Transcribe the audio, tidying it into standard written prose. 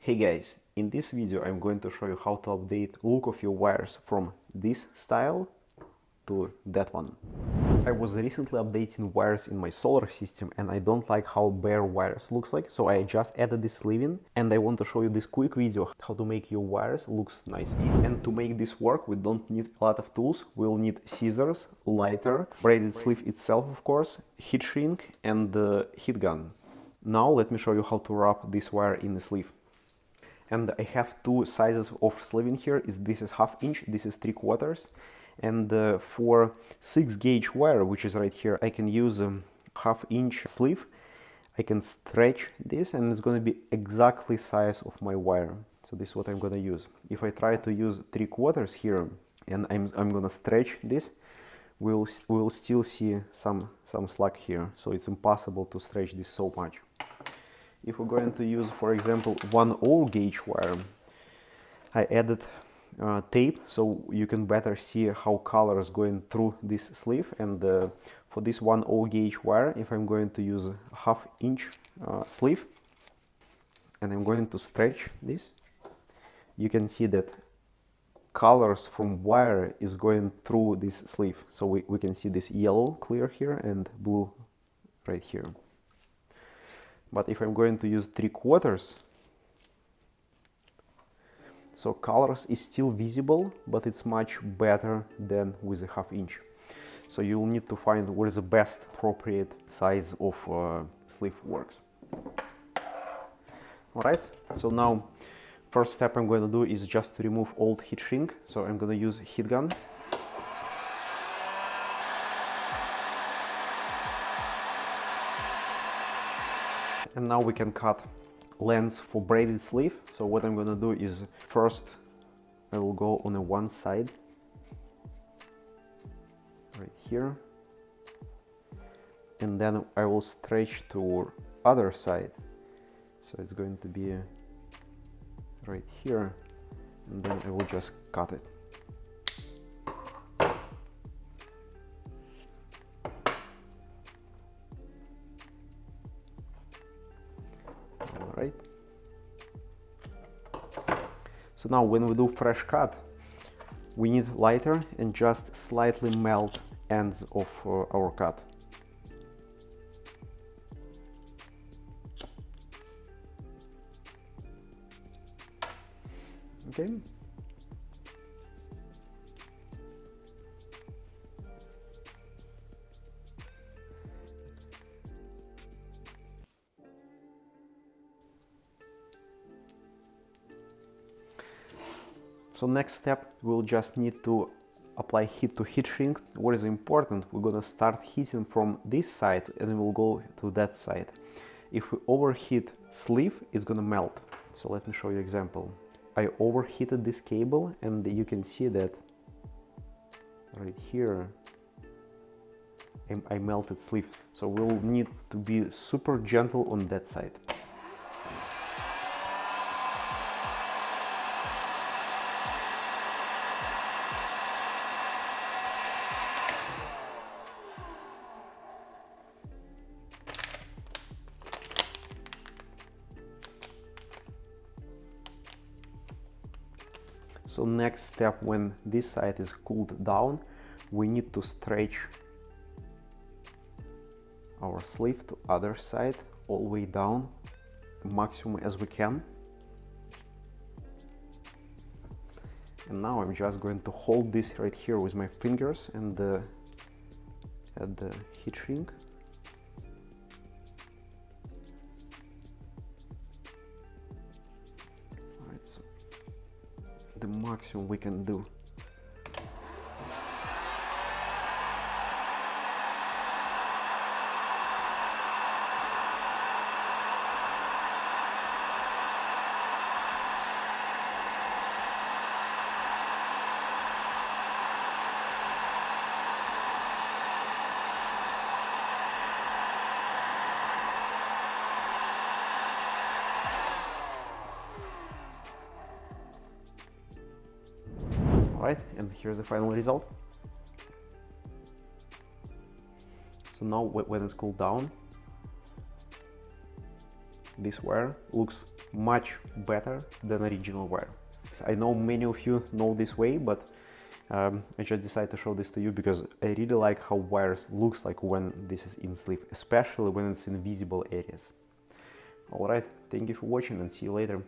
Hey guys, in this video I'm going to show you how to update look of your wires from this style to that one. I was recently updating wires in my solar system and I don't like how bare wires looks like, so I just added this sleeve in and I want to show you this quick video how to make your wires looks nice. And to make this work we don't need a lot of tools. We'll need scissors, lighter, braided sleeve itself of course, heat shrink and the heat gun. Now let me show you how to wrap this wire in the sleeve. And I have two sizes of sleeve in here. This is 1/2 inch, this is 3/4. And for 6 gauge wire, which is right here, I can use a 1/2 inch sleeve. I can stretch this and it's going to be exactly size of my wire. So this is what I'm going to use. If I try to use 3/4 here and I'm going to stretch this, we'll still see some slack here. So it's impossible to stretch this so much. If we're going to use, for example, 1/0 gauge wire, I added tape so you can better see how color is going through this sleeve. And for this 1/0 gauge wire, if I'm going to use a 1/2 inch sleeve and I'm going to stretch this, you can see that colors from wire is going through this sleeve. So we can see this yellow clear here and blue right here. But if I'm going to use 3/4, so colors is still visible, but it's much better than with a 1/2 inch. So you'll need to find where the best appropriate size of sleeve works. Alright, so now first step I'm going to do is just to remove old heat shrink. So I'm going to use heat gun. And now we can cut lengths for braided sleeve. So what I'm gonna do is first I will go on the one side right here, and then I will stretch to other side. So it's going to be right here, and then I will just cut it. Alright. So now when we do fresh cut, we need lighter and just slightly melt ends of our cut. Okay. So next step, we'll just need to apply heat to heat shrink. What is important, we're gonna start heating from this side and then we'll go to that side. If we overheat sleeve, it's gonna melt. So let me show you example. I overheated this cable and you can see that right here I melted sleeve. So we'll need to be super gentle on that side. So next step, when this side is cooled down, we need to stretch our sleeve to other side all the way down, maximum as we can. And now I'm just going to hold this right here with my fingers and add the heat shrink. The maximum we can do. Alright, and here's the final result. So now when it's cooled down, this wire looks much better than original wire. I know many of you know this way, but I just decided to show this to you because I really like how wires looks like when this is in sleeve, especially when it's in visible areas. Alright, thank you for watching and see you later.